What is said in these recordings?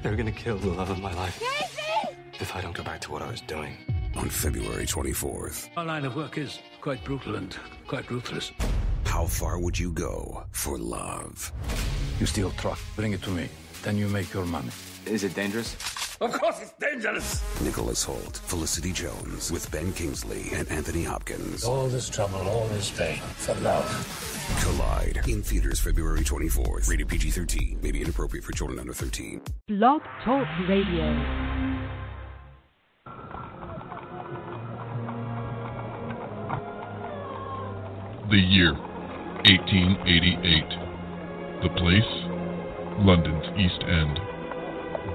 They're gonna kill the love of my life. Casey! If I don't go back to what I was doing. On February 24th. Our line of work is quite brutal and quite ruthless. How far would you go for love? You steal truck, bring it to me. Then you make your money. Is it dangerous? Of course it's dangerous! Nicholas Hoult, Felicity Jones, with Ben Kingsley and Anthony Hopkins. All this trouble, all this pain, for love. Collide. In theaters February 24th. Rated PG-13. May be inappropriate for children under 13. Blog Talk Radio. The year, 1888. The place, London's East End.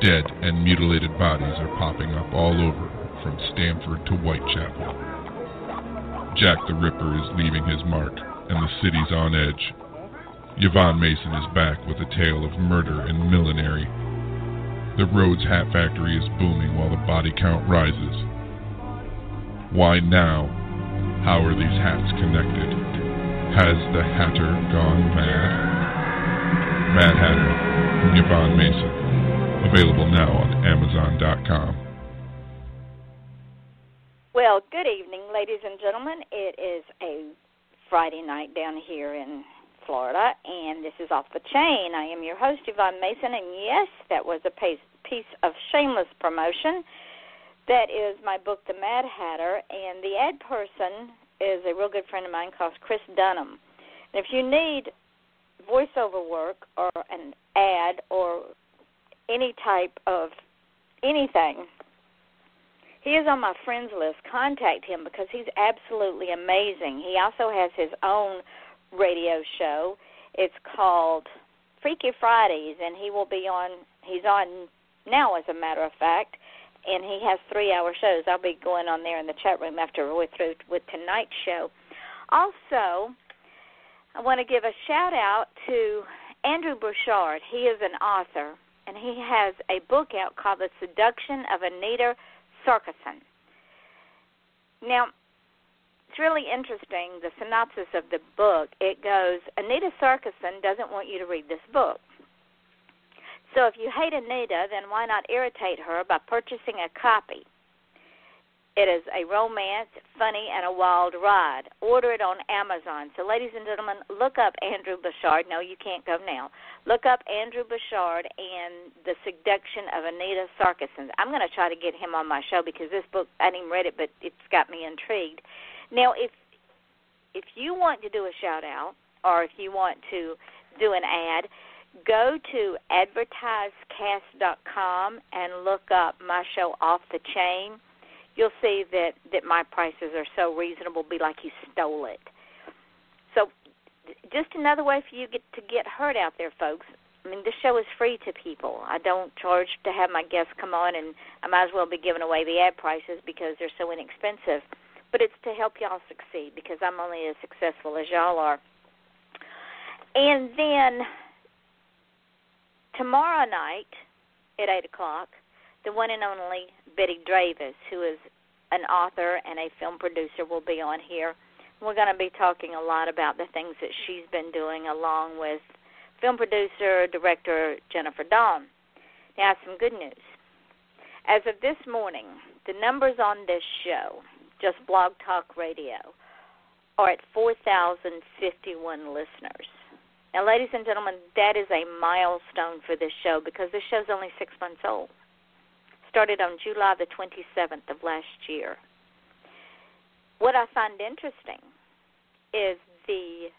Dead and mutilated bodies are popping up all over, from Stamford to Whitechapel. Jack the Ripper is leaving his mark, and the city's on edge. Yvonne Mason is back with a tale of murder and millinery. The Rhodes Hat Factory is booming while the body count rises. Why now? How are these hats connected? Has the Hatter gone mad? Mad Hatter from Yvonne Mason. Available now on Amazon.com. Well, good evening, ladies and gentlemen. It is a Friday night down here in Florida, and this is Off the Chain. I am your host, Yvonne Mason, and yes, that was a piece of shameless promotion. That is my book, The Mad Hatter, and the ad person is a real good friend of mine called Chris Dunham. And if you need voiceover work or an ad or any type of anything, he is on my friends list. Contact him because he's absolutely amazing. He also has his own radio show. It's called Freaky Fridays, and he's on now, as a matter of fact, and he has 3-hour shows. I'll be going on there in the chat room after we're through with tonight's show. Also, I want to give a shout-out to Andrew Bouchard. He is an author, and he has a book out called The Seduction of Anita Sarkeesian. Now, it's really interesting, the synopsis of the book. It goes, Anita Sarkeesian doesn't want you to read this book. So if you hate Anita, then why not irritate her by purchasing a copy? It is a romance, funny, and a wild ride. Order it on Amazon. So, ladies and gentlemen, look up Andrew Bouchard. No, you can't go now. Look up Andrew Bouchard and The Seduction of Anita Sarkeesian. I'm going to try to get him on my show because this book, I didn't even read it, but it's got me intrigued. Now, if you want to do a shout-out or if you want to do an ad, go to advertisecast.com and look up my show Off the Chain. You'll see that my prices are so reasonable, be like you stole it. So just another way for you to get heard out there, folks. I mean, this show is free to people. I don't charge to have my guests come on, and I might as well be giving away the ad prices because they're so inexpensive. But it's to help y'all succeed because I'm only as successful as y'all are. And then tomorrow night at 8 o'clock, the one and only Betty Dravis, who is an author and a film producer, will be on here. We're going to be talking a lot about the things that she's been doing along with film producer, director Jennifer Dawn. Now, some good news. As of this morning, the numbers on this show, just Blog Talk Radio, are at 4,051 listeners. Now, ladies and gentlemen, that is a milestone for this show because this show's only 6 months old. Started on July the 27th of last year. What I find interesting is the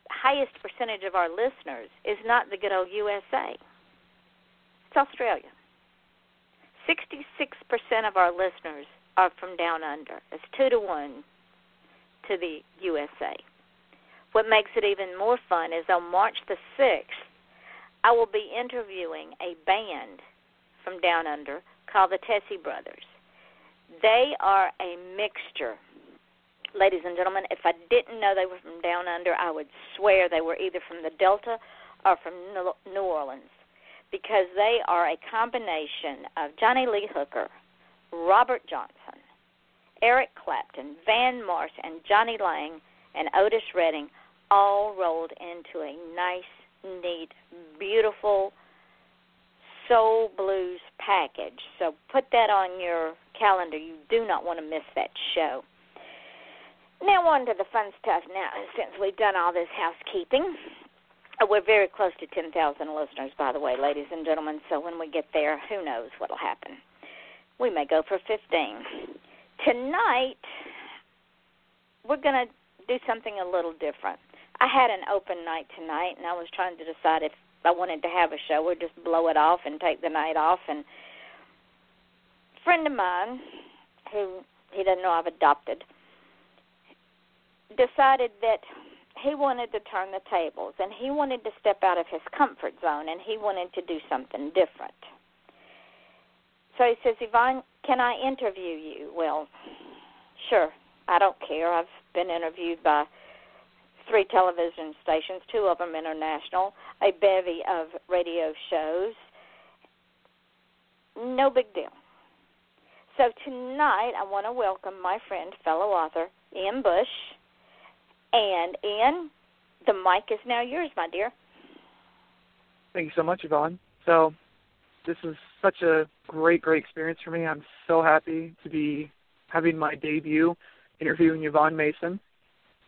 highest percentage of our listeners is not the good old USA. It's Australia. 66% of our listeners are from down under. It's 2-1 to the USA. What makes it even more fun is on March the 6th, I will be interviewing a band from down under called the Tessie Brothers. They are a mixture. Ladies and gentlemen, if I didn't know they were from down under, I would swear they were either from the Delta or from New Orleans because they are a combination of Johnny Lee Hooker, Robert Johnson, Eric Clapton, Van Morrison, and Johnny Lang, and Otis Redding all rolled into a nice, neat, beautiful Soul Blues package. So put that on your calendar. You do not want to miss that show. Now on to the fun stuff now, since we've done all this housekeeping. We're very close to 10,000 listeners, by the way, ladies and gentlemen, so when we get there, who knows what will happen. We may go for 15. Tonight, we're going to do something a little different. I had an open night tonight, and I was trying to decide if I wanted to have a show or just blow it off and take the night off. And a friend of mine, who he doesn't know I've adopted, decided that he wanted to turn the tables, and he wanted to step out of his comfort zone, and he wanted to do something different. So he says, Yvonne, can I interview you? Well, sure, I don't care. I've been interviewed by 3 television stations, 2 of them international, a bevy of radio shows. No big deal. So tonight I want to welcome my friend, fellow author, Ian Bush. And, Ian, the mic is now yours, my dear. Thank you so much, Yvonne. So this is such a great experience for me. I'm so happy to be having my debut interviewing Yvonne Mason.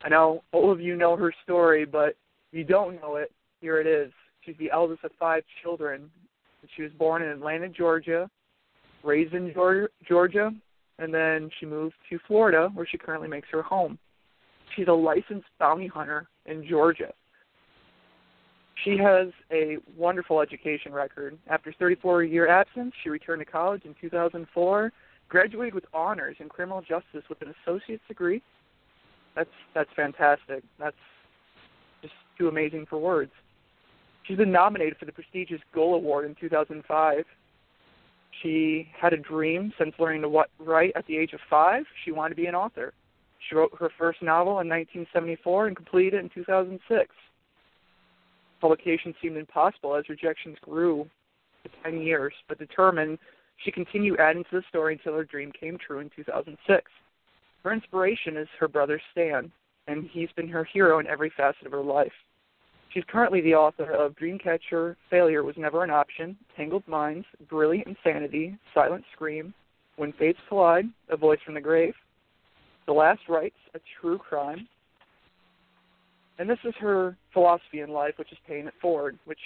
I know all of you know her story, but if you don't know it, here it is. She's the eldest of 5 children. She was born in Atlanta, Georgia, raised in Georgia, and then she moved to Florida, where she currently makes her home. She's a licensed bounty hunter in Georgia. She has a wonderful education record. After a 34-year absence, she returned to college in 2004, graduated with honors in criminal justice with an associate's degree. That's fantastic. That's just too amazing for words. She's been nominated for the prestigious Gold Award in 2005. She had a dream since learning to write at the age of 5. She wanted to be an author. She wrote her first novel in 1974 and completed it in 2006. Publication seemed impossible as rejections grew for 10 years, but determined, she continued adding to the story until her dream came true in 2006. Her inspiration is her brother Stan, and he's been her hero in every facet of her life. She's currently the author of Dreamcatcher, Failure Was Never an Option, Tangled Minds, Brilliant Insanity, Silent Scream, When Fates Collide, A Voice from the Grave, The Last Rites, A True Crime. And this is her philosophy in life, which is paying it forward, which,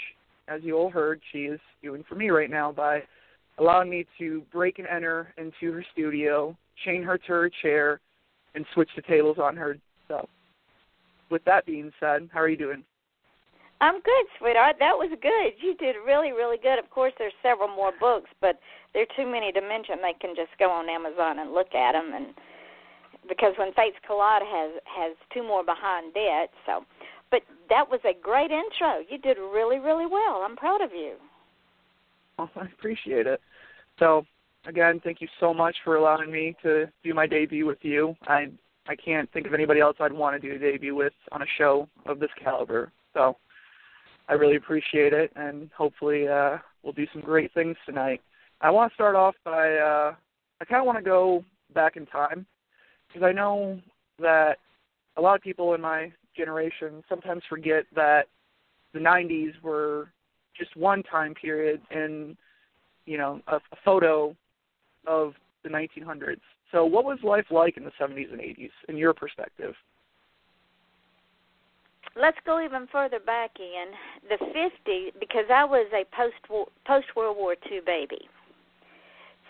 as you all heard, she is doing for me right now by allowing me to break and enter into her studio, chain her to her chair, and switch the tables on her. So, with that being said, how are you doing? I'm good, sweetheart. That was good. You did really, really good. Of course, there's several more books, but there are too many to mention. They can just go on Amazon and look at them, and because When Fates Collide has 2 more behind it. So, but that was a great intro. You did really, really well. I'm proud of you. Well, I appreciate it. So, again, thank you so much for allowing me to do my debut with you. I can't think of anybody else I'd want to do a debut with on a show of this caliber. So I really appreciate it, and hopefully we'll do some great things tonight. I want to start off by I kind of want to go back in time, because I know that a lot of people in my generation sometimes forget that the 90s were just one time period in, you know, a photo of the 1900s. So what was life like in the 70s and 80s, in your perspective? Let's go even further back, Ian. The 50s, because I was a post-World War II baby.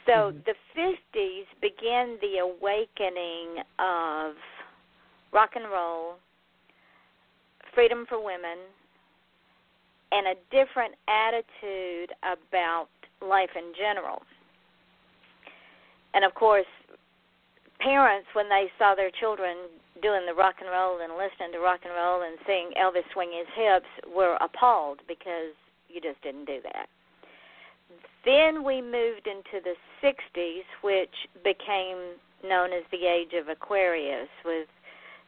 So the 50s began the awakening of rock and roll, freedom for women, and a different attitude about life in general. And, of course, parents, when they saw their children doing the rock and roll and listening to rock and roll and seeing Elvis swing his hips, were appalled because you just didn't do that. Then we moved into the 60s, which became known as the age of Aquarius, with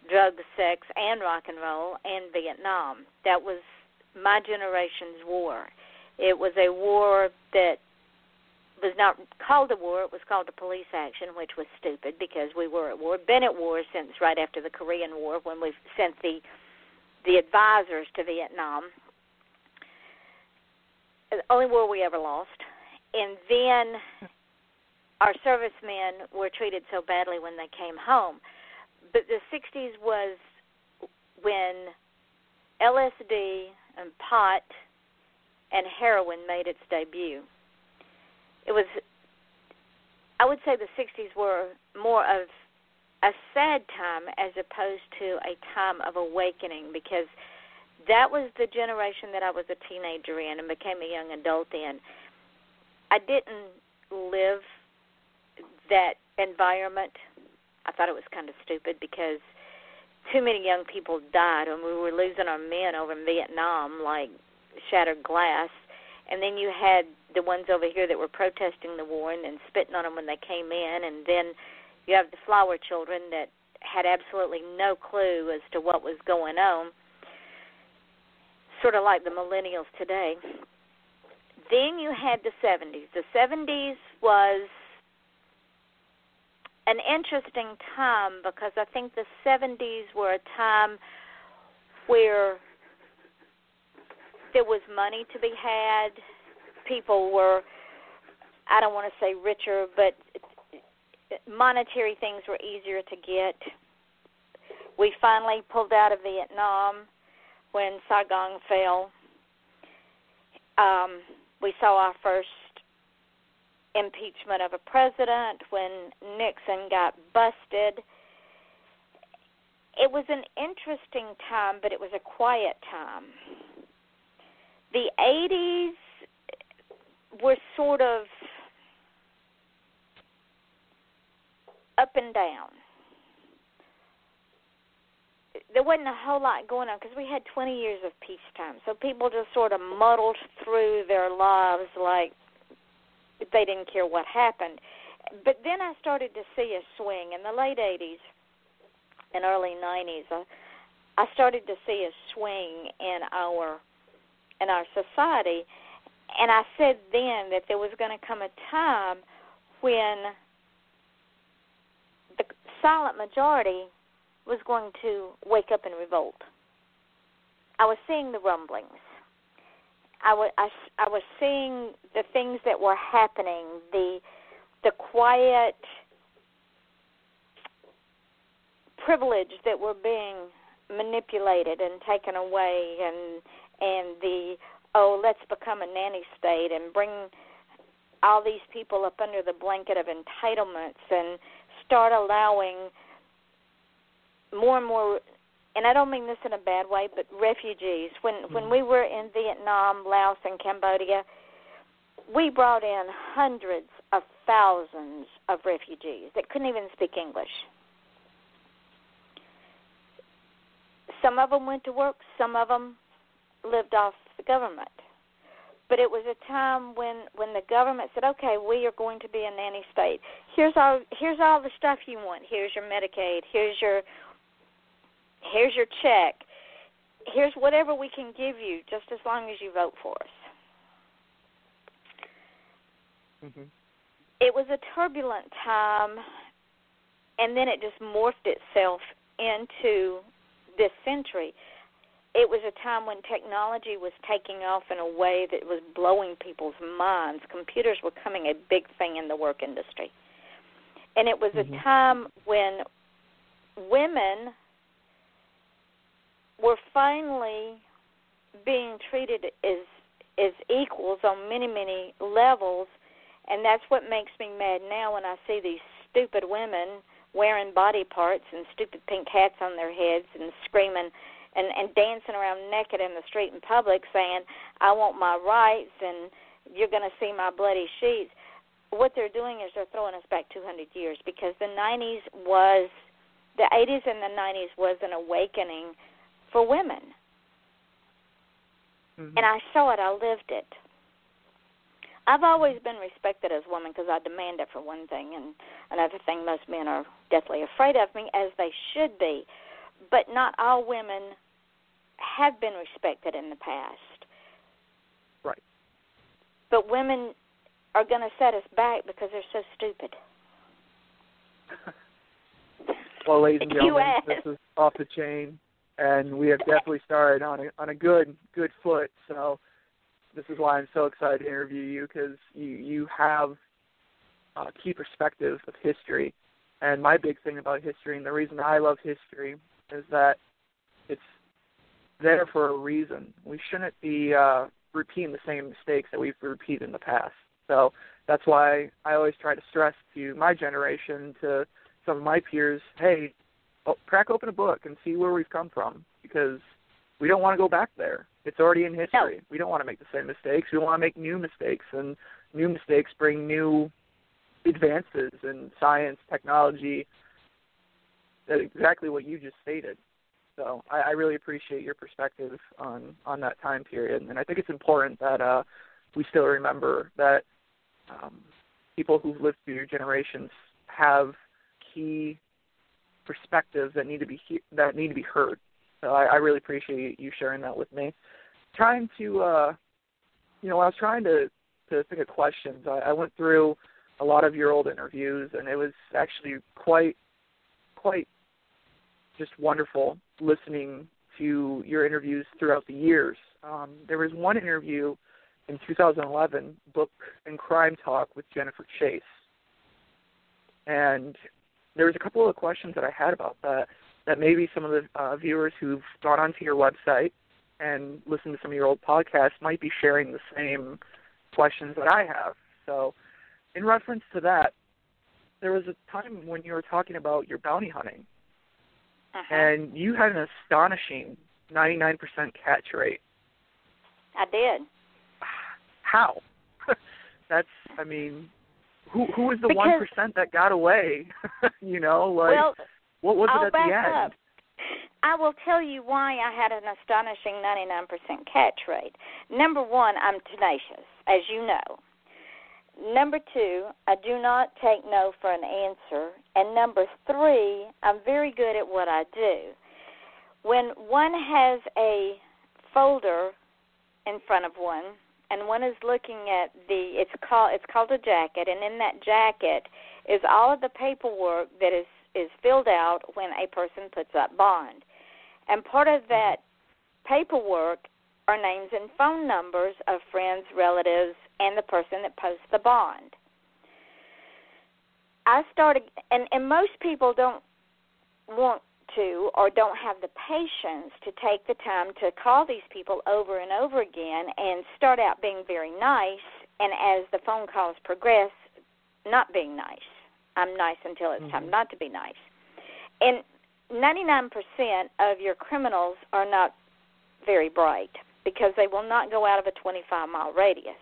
drugs, sex, and rock and roll, and Vietnam. That was my generation's war. It was a war that was not called a war. It was called a police action, which was stupid because we were at war. Been at war since right after the Korean War, when we sent the advisors to Vietnam. The only war we ever lost. And then our servicemen were treated so badly when they came home. But the 60s was when LSD and pot and heroin made its debut. It was, I would say the 60s were more of a sad time as opposed to a time of awakening, because that was the generation that I was a teenager in and became a young adult in. I didn't live that environment. I thought it was kind of stupid because too many young people died, and we were losing our men over in Vietnam like shattered glass. And then you had the ones over here that were protesting the war and then spitting on them when they came in. And then you have the flower children that had absolutely no clue as to what was going on, sort of like the millennials today. Then you had the 70s. The 70s was an interesting time because I think the 70s were a time where there was money to be had. People were, I don't want to say richer, but monetary things were easier to get. We finally pulled out of Vietnam when Saigon fell. We saw our first impeachment of a president when Nixon got busted. It was an interesting time, but it was a quiet time. The 80s were sort of up and down. There wasn't a whole lot going on because we had 20 years of peacetime, so people just sort of muddled through their lives like they didn't care what happened. But then I started to see a swing in the late 80s and early 90s. I started to see a swing in our society, and I said then that there was going to come a time when the silent majority was going to wake up and revolt. I was seeing the rumblings. I was seeing the things that were happening, the quiet privilege that were being manipulated and taken away, and the let's become a nanny state and bring all these people up under the blanket of entitlements and start allowing more and more, and I don't mean this in a bad way, but refugees. When we were in Vietnam, Laos, and Cambodia, we brought in hundreds of thousands of refugees that couldn't even speak English. Some of them went to work, some of them lived off the government. But it was a time when the government said, okay, we are going to be a nanny state. Here's all the stuff you want. Here's your Medicaid. Here's your check. Here's whatever we can give you just as long as you vote for us. Mm-hmm. It was a turbulent time, and then it just morphed itself into this century. It was a time when technology was taking off in a way that was blowing people's minds. Computers were becoming a big thing in the work industry. And it was a time when women were finally being treated as equals on many, many levels. And that's what makes me mad now when I see these stupid women wearing body parts and stupid pink hats on their heads and screaming and dancing around naked in the street in public saying, I want my rights and you're going to see my bloody sheets. What they're doing is they're throwing us back 200 years because the 80s and the 90s was an awakening for women. Mm-hmm. And I saw it. I lived it. I've always been respected as a woman because I demand it for one thing, and another thing, most men are deathly afraid of me, as they should be. But not all women have been respected in the past. Right. But women are going to set us back because they're so stupid. Well, ladies and gentlemen, this is Off the Chain, and we have definitely started on a good foot. So this is why I'm so excited to interview you, because you have a key perspective of history. And my big thing about history, and the reason I love history, is that it's there for a reason. We shouldn't be repeating the same mistakes that we've repeated in the past. So that's why I always try to stress to my generation, to some of my peers, hey, crack open a book and see where we've come from, because we don't want to go back there. It's already in history. No. We don't want to make the same mistakes. We want to make new mistakes, and new mistakes bring new advances in science, technology, exactly what you just stated. So I really appreciate your perspective on that time period, and I think it's important that we still remember that people who've lived through generations have key perspectives that need to be heard. So I really appreciate you sharing that with me. Trying to, I was trying to think of questions. I went through a lot of your old interviews, and it was actually quite just wonderful listening to your interviews throughout the years. There was one interview in 2011, Book and Crime Talk with Jennifer Chase. And there was a couple of questions that I had about that maybe some of the viewers who've gone onto your website and listened to some of your old podcasts might be sharing the same questions that I have. So in reference to that, there was a time when you were talking about your bounty hunting, and you had an astonishing 99% catch rate. I did. How? Who was the 1% that got away? Well, what was I'll it at the end? Up. I will tell you why I had an astonishing 99% catch rate. Number one, I'm tenacious, as you know. Number two, I do not take no for an answer. And number three, I'm very good at what I do. When one has a folder in front of one, and one is looking at it's called a jacket, and in that jacket is all of the paperwork that is filled out when a person puts up bond. And part of that paperwork are names and phone numbers of friends, relatives, and the person that posts the bond. I started, and most people don't want to or don't have the patience to take the time to call these people over and over again and start out being very nice, and as the phone calls progress, not being nice. I'm nice until it's time not to be nice. And 99% of your criminals are not very bright because they will not go out of a 25-mile radius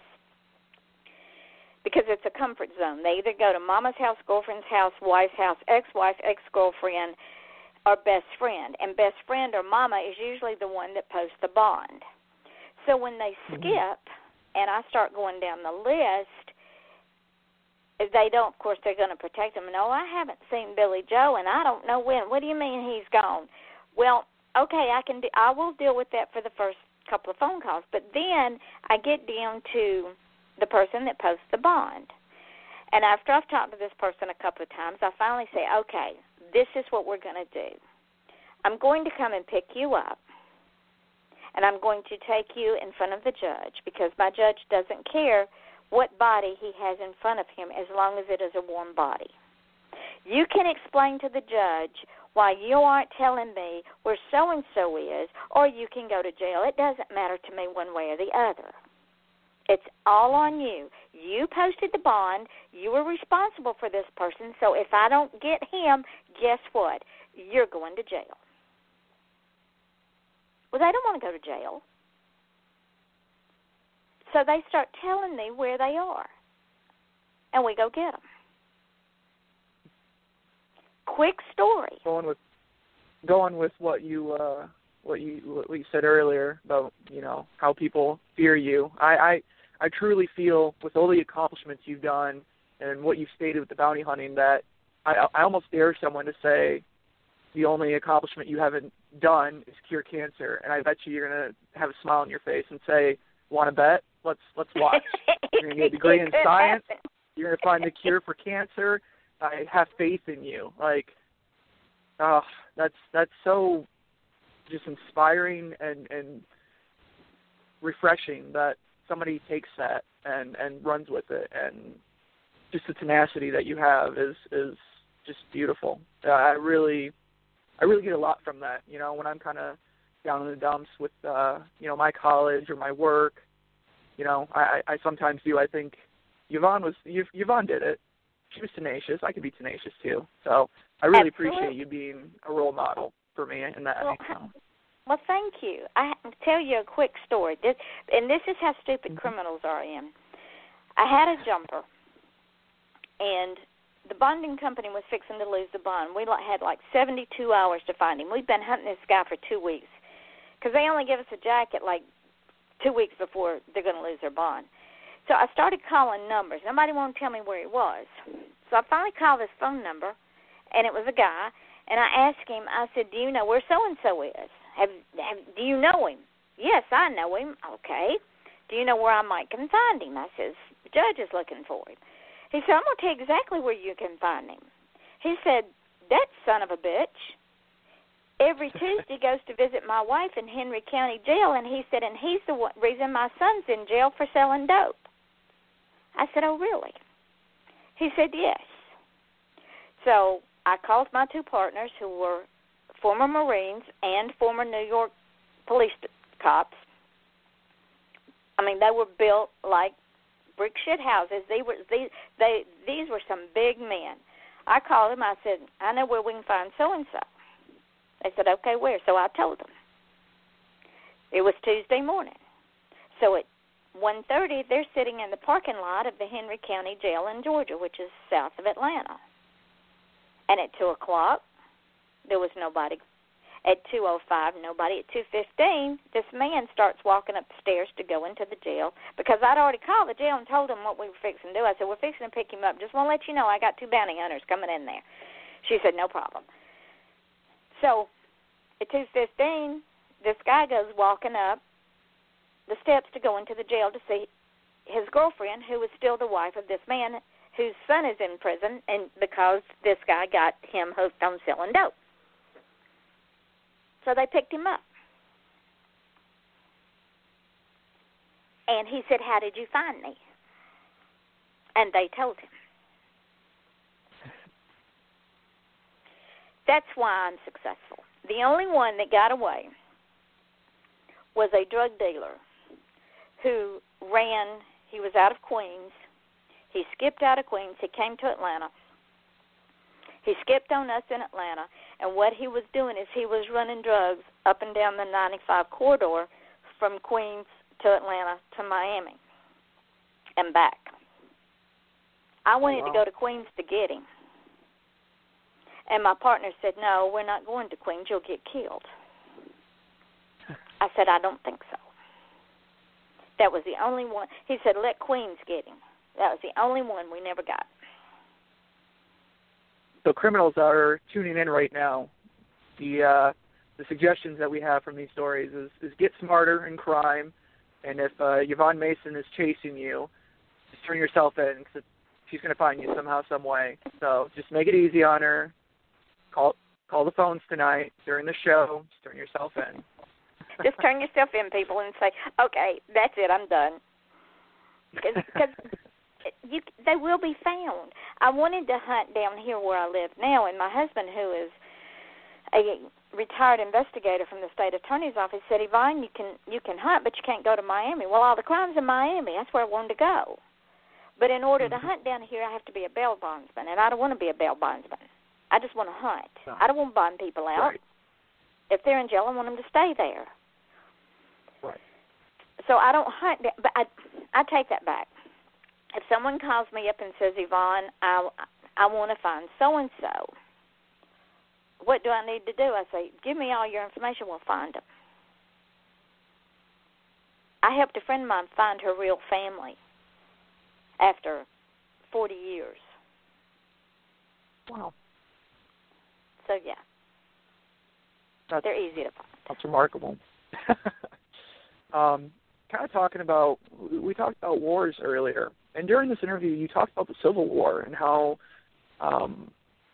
because it's a comfort zone. They either go to mama's house, girlfriend's house, wife's house, ex-wife, ex-girlfriend, or best friend. And best friend or mama is usually the one that posts the bond. So when they skip and I start going down the list, they don't, of course, they're going to protect them. No, I haven't seen Billy Joe, and I don't know when. What do you mean he's gone? Well, okay, I will deal with that for the first couple of phone calls. But then I get down to the person that posts the bond. And after I've talked to this person a couple of times, I finally say, okay, this is what we're going to do. I'm going to come and pick you up, and I'm going to take you in front of the judge because my judge doesn't care what body he has in front of him as long as it is a warm body. You can explain to the judge why you aren't telling me where so-and-so is, or you can go to jail. It doesn't matter to me one way or the other. It's all on you. You posted the bond. You were responsible for this person, so if I don't get him, guess what? You're going to jail. Well, they don't want to go to jail. So they start telling me where they are, and we go get them. Quick story. Going with what you said earlier about how people fear you. I truly feel with all the accomplishments you've done and what you've stated with the bounty hunting that I almost dare someone to say the only accomplishment you haven't done is cure cancer, and I bet you're going to have a smile on your face and say, "Want to bet? Let's watch." You're going to get a degree in science. You're going to find the cure for cancer. I have faith in you. That's so just inspiring and refreshing that somebody takes that and runs with it, and just the tenacity that you have is just beautiful. I really get a lot from that. You know, when I'm kind of down in the dumps with my college or my work, you know, I sometimes do. I think Yvonne did it. She was tenacious. I could be tenacious too. So I really appreciate you being a role model for me in that. Well, thank you. I tell you a quick story. This is how stupid criminals are in. I had a jumper, and the bonding company was fixing to lose the bond. We had like 72 hours to find him. We've been hunting this guy for 2 weeks because they only give us a jacket like 2 weeks before they're going to lose their bond. So I started calling numbers. Nobody wanted to tell me where he was. So I finally called his phone number, and it was a guy, and I asked him, I said, do you know where so-and-so is? Do you know him? Yes, I know him. Okay. Do you know where I might can find him? I says, the judge is looking for him. He said, I'm going to tell you exactly where you can find him. He said, that son of a bitch every Tuesday goes to visit my wife in Henry County Jail, and he said, and he's the reason my son's in jail for selling dope. I said, oh, really? He said, yes. So I called my two partners who were former Marines and former New York police cops. I mean, they were built like brick shit houses. These were some big men. I called them. I said, I know where we can find so-and-so. They said, okay, where? So I told them. It was Tuesday morning. So at 1:30, they're sitting in the parking lot of the Henry County Jail in Georgia, which is south of Atlanta. And at 2 o'clock, there was nobody. At 2:05, nobody. At 2:15, this man starts walking up the stairs to go into the jail because I'd already called the jail and told them what we were fixing to do. I said, we're fixing to pick him up. Just want to let you know I got 2 bounty hunters coming in there. She said, no problem. So at 2:15, this guy goes walking up the steps to go into the jail to see his girlfriend, who is still the wife of this man whose son is in prison, and because this guy got him hooked on selling dope. So they picked him up. And he said, how did you find me? And they told him. That's why I'm successful. The only one that got away was a drug dealer who he was out of Queens. He skipped out of Queens. He came to Atlanta. He skipped on us in Atlanta, and what he was doing is he was running drugs up and down the 95 corridor from Queens to Atlanta to Miami and back. I wanted to go to Queens to get him. And my partner said, no, we're not going to Queens. You'll get killed. I said, I don't think so. That was the only one. He said, let Queens get him. That was the only one we never got. So criminals are tuning in right now. The suggestions that we have from these stories is get smarter in crime, and if Yvonne Mason is chasing you, just turn yourself in because she's going to find you somehow, some way. So just make it easy on her. Call the phones tonight during the show. Just turn yourself in. Just turn yourself in, people, and say, okay, that's it, I'm done. Because they will be found. I wanted to hunt down here where I live now, and my husband, who is a retired investigator from the state attorney's office, said, Yvonne, you can hunt, but you can't go to Miami. Well, all the crime's in Miami. That's where I wanted to go. But in order to hunt down here, I have to be a bail bondsman, and I don't want to be a bail bondsman. I just want to hunt. I don't want to bond people out. Right. If they're in jail, I want them to stay there. Right. So I don't hunt, but I take that back. If someone calls me up and says, Yvonne, I want to find so-and-so, what do I need to do? I say, give me all your information, we'll find them. I helped a friend of mine find her real family after 40 years. Wow. So, yeah. They're easy to find. That's remarkable. Kind of talking about, we talked about wars earlier, and during this interview you talked about the Civil War and how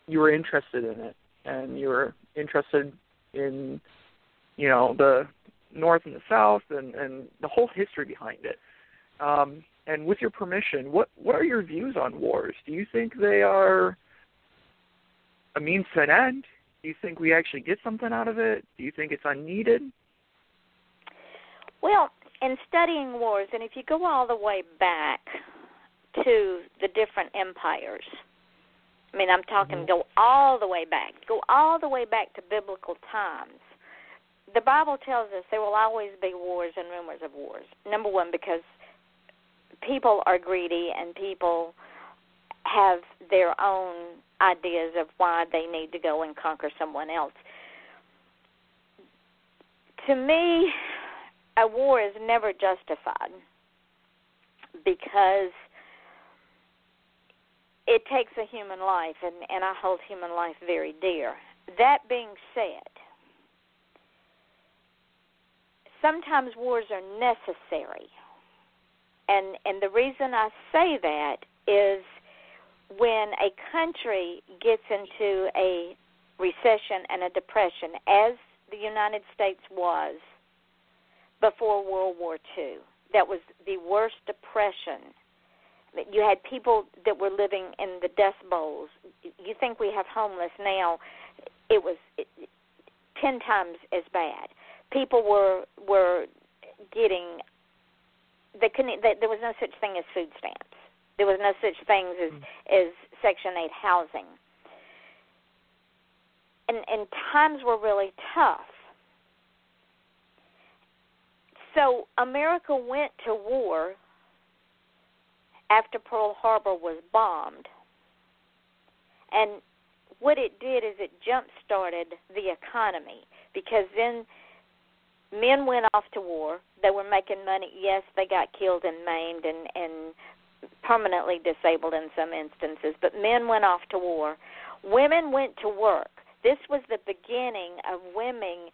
you were interested in it, and you were interested in, the North and the South and the whole history behind it. And with your permission, what are your views on wars? Do you think they are a means to an end? Do you think we actually get something out of it? Do you think it's unneeded? Well, in studying wars, and if you go all the way back to the different empires, I mean, I'm talking go all the way back to biblical times. The Bible tells us there will always be wars and rumors of wars. Number one, because people are greedy and people have their own ideas of why they need to go and conquer someone else. To me, a war is never justified because it takes a human life, and I hold human life very dear. That being said, sometimes wars are necessary. And the reason I say that is when a country gets into a recession and a depression, as the United States was before World War II, that was the worst depression. You had people that were living in the dust bowls. You think we have homeless now. It was 10 times as bad. People were getting, there was no such thing as food stamps. There was no such things as Section 8 housing. And times were really tough. So America went to war after Pearl Harbor was bombed. And what it did is it jump-started the economy, because then men went off to war. They were making money. Yes, they got killed and maimed and permanently disabled in some instances, but men went off to war. Women went to work. This was the beginning of women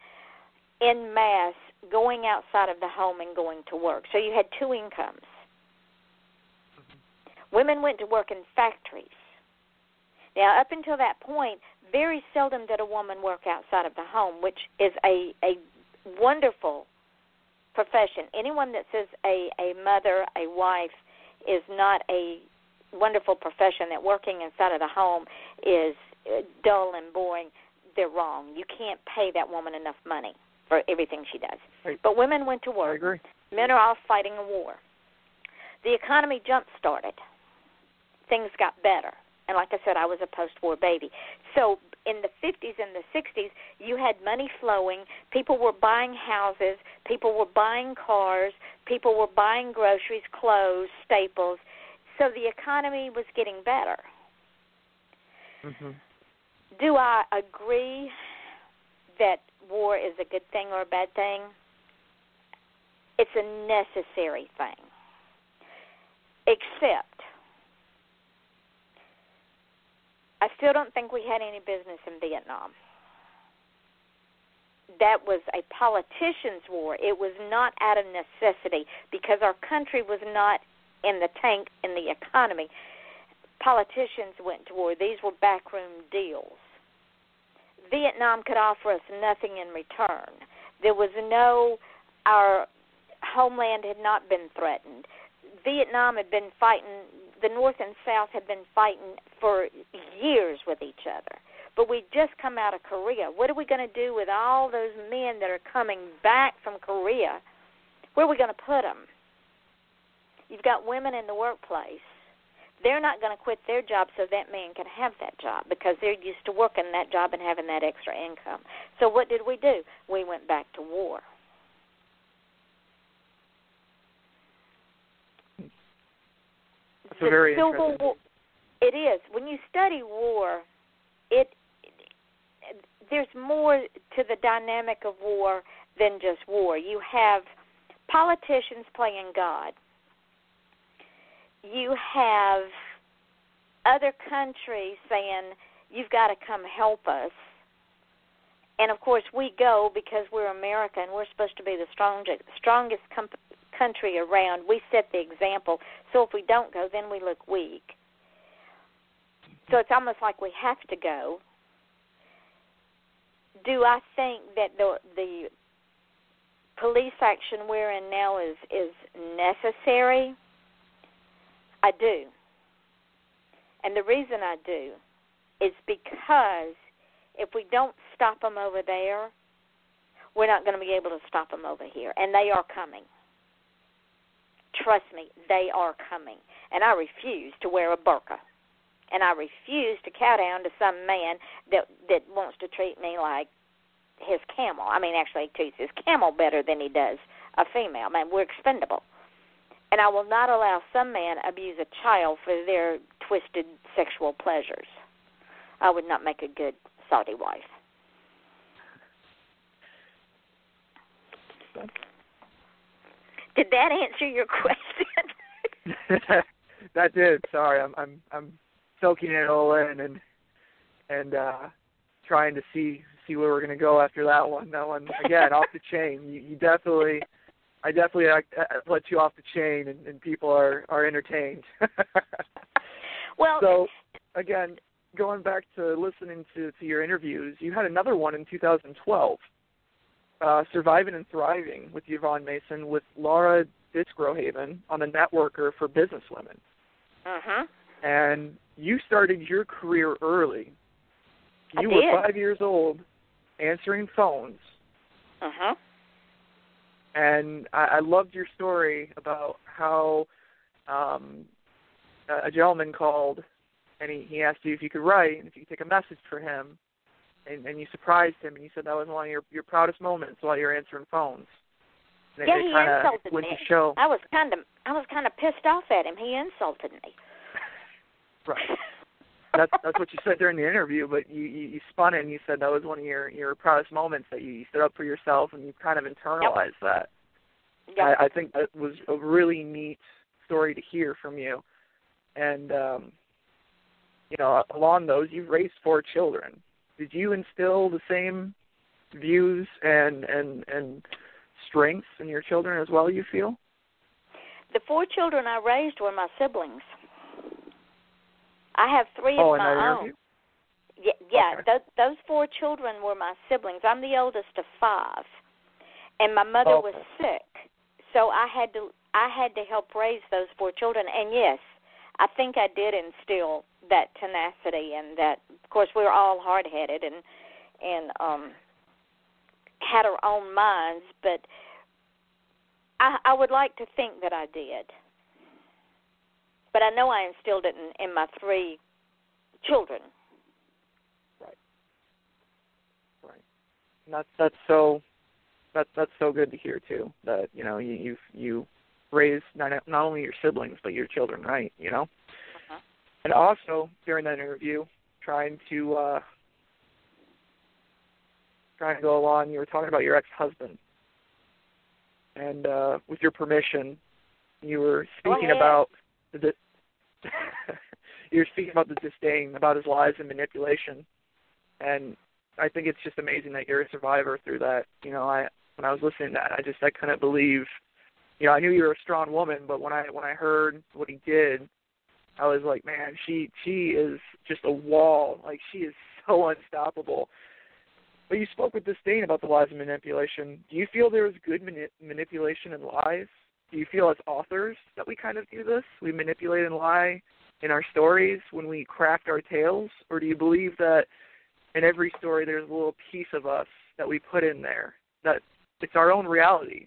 en masse going outside of the home and going to work. So you had two incomes. Women went to work in factories. Now, up until that point, very seldom did a woman work outside of the home, which is a wonderful profession. Anyone that says a mother, a wife, is not a wonderful profession, that working inside of the home is dull and boring, they're wrong. You can't pay that woman enough money for everything she does. Right. But women went to work. I agree. Men are off fighting a war. The economy jump-started. Things got better. And like I said, I was a post-war baby. So in the 50s and the 60s, you had money flowing. People were buying houses. People were buying cars. People were buying groceries, clothes, staples. So the economy was getting better. Mm-hmm. Do I agree that war is a good thing or a bad thing? It's a necessary thing. Except, I still don't think we had any business in Vietnam. That was a politician's war. It was not out of necessity because our country was not in the tank in the economy. Politicians went to war. These were backroom deals. Vietnam could offer us nothing in return. There was our homeland had not been threatened. Vietnam had been fighting, the North and South had been fighting for years with each other. But we just come out of Korea. What are we going to do with all those men that are coming back from Korea? Where are we going to put them? You've got women in the workplace. They're not going to quit their job so that man can have that job because they're used to working that job and having that extra income. So what did we do? We went back to war. That's a very Civil interesting. War, it is. When you study war, there's more to the dynamic of war than just war. You have politicians playing God. You have other countries saying, you've got to come help us. And, of course, we go because we're America and we're supposed to be the strongest country around. We set the example. So if we don't go, then we look weak. So it's almost like we have to go. Do I think that the police action we're in now is necessary, I do. And the reason I do is because if we don't stop them over there, we're not going to be able to stop them over here. And they are coming. Trust me, they are coming. And I refuse to wear a burqa. And I refuse to cow down to some man that wants to treat me like his camel. I mean, actually, he treats his camel better than he does a female. Man, we're expendable. And I will not allow some man abuse a child for their twisted sexual pleasures. I would not make a good Saudi wife. Did that answer your question? That did. Sorry, I'm soaking it all in and trying to see where we're going to go after that one. That one again off the chain. I definitely let you off the chain, and people are entertained. Well, so again, going back to listening to your interviews, you had another one in 2012, Surviving and Thriving with Yvonne Mason with Laura Disgrohaven on the Networker for Businesswomen. Uh-huh. And you started your career early. You I were did. 5 years old, answering phones. Uh-huh. And I loved your story about how a gentleman called and he asked you if you could write and if you could take a message for him, and you surprised him, and you said that was one of your proudest moments while you were answering phones. And yeah, he insulted went me. To show. I was kind of pissed off at him. He insulted me. Right. That's what you said during the interview, but you spun it and you said that was one of your proudest moments, that you stood up for yourself and you kind of internalized that. Yep. I think that was a really neat story to hear from you. And, along those, you've raised 4 children. Did you instill the same views and strengths in your children as well, you feel? The 4 children I raised were my siblings. I have 3 of my own. Yeah. Okay. Those 4 children were my siblings. I'm the oldest of 5, and my mother was sick, so I had to help raise those 4 children. And yes, I think I did instill that tenacity, and that, of course, we were all hard-headed and had our own minds, but I would like to think that I did. But I know I instilled it in my 3 children. Right. And that's so good to hear too. That you raised not only your siblings but your children, right? Uh-huh. And also during that interview, trying to go along, you were talking about your ex-husband, and with your permission, you were speaking about you're speaking about the disdain, about his lies and manipulation, and I think it's just amazing that you're a survivor through that. When I was listening to that, I couldn't believe. I knew you were a strong woman, but when I heard what he did, I was like, man, she is just a wall. Like, she is so unstoppable. But you spoke with disdain about the lies and manipulation. Do you feel there is good manipulation and lies? Do you feel as authors that we kind of do this? We manipulate and lie in our stories when we craft our tales? Or do you believe that in every story there's a little piece of us that we put in there, that it's our own reality?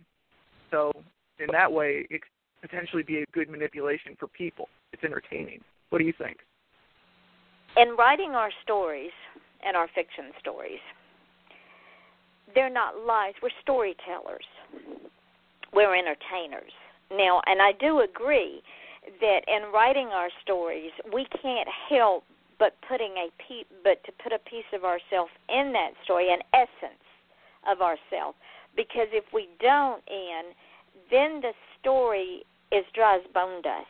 So in that way, it could potentially be a good manipulation for people. It's entertaining. What do you think? In writing our stories and our fiction stories, they're not lies. We're storytellers. We're entertainers. Now, and I do agree that in writing our stories, we can't help but to put a piece of ourselves in that story, an essence of ourselves. Because if we don't, then the story is dry as bone dust.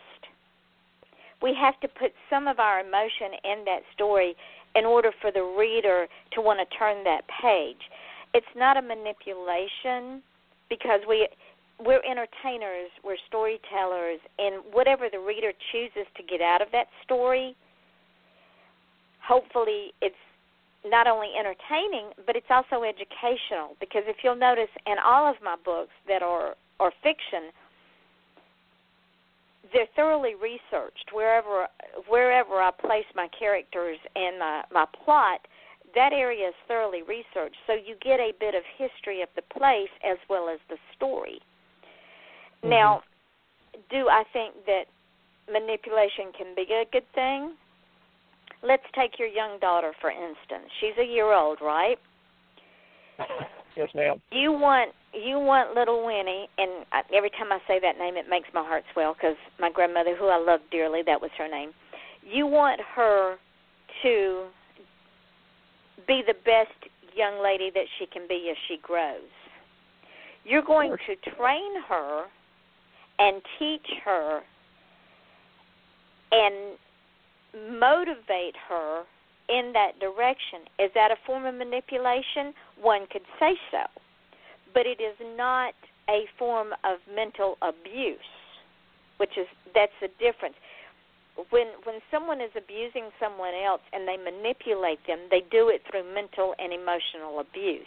We have to put some of our emotion in that story in order for the reader to want to turn that page. It's not a manipulation, because we're entertainers, we're storytellers, and whatever the reader chooses to get out of that story, hopefully it's not only entertaining, but it's also educational. Because if you'll notice, in all of my books that are fiction, they're thoroughly researched. Wherever I place my characters and my plot, that area is thoroughly researched. So you get a bit of history of the place as well as the story. Mm-hmm. Now, do I think that manipulation can be a good thing? Let's take your young daughter, for instance. She's a year old, right? Yes, ma'am. You want little Winnie, and every time I say that name, it makes my heart swell because my grandmother, who I love dearly, that was her name. You want her to be the best young lady that she can be as she grows. You're going to train her and teach her and motivate her in that direction. Is that a form of manipulation? One could say so. But it is not a form of mental abuse, that's the difference. When someone is abusing someone else and they manipulate them, they do it through mental and emotional abuse.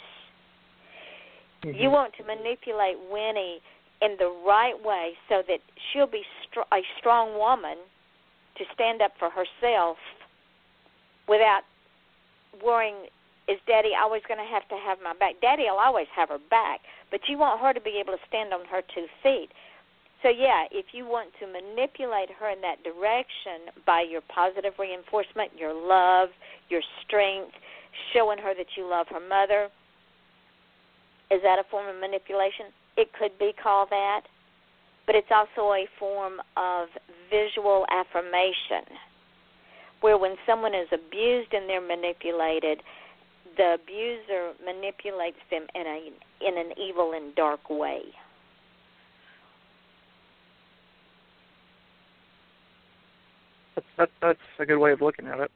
Mm-hmm. You want to manipulate Winnie in the right way so that she'll be a strong woman to stand up for herself without worrying, is Daddy always going to have my back? Daddy will always have her back, but you want her to be able to stand on her 2 feet. So, yeah, if you want to manipulate her in that direction by your positive reinforcement, your love, your strength, showing her that you love her mother, is that a form of manipulation? It could be called that, but it's also a form of visual affirmation, where when someone is abused and they're manipulated, the abuser manipulates them in an evil and dark way. That's a good way of looking at it.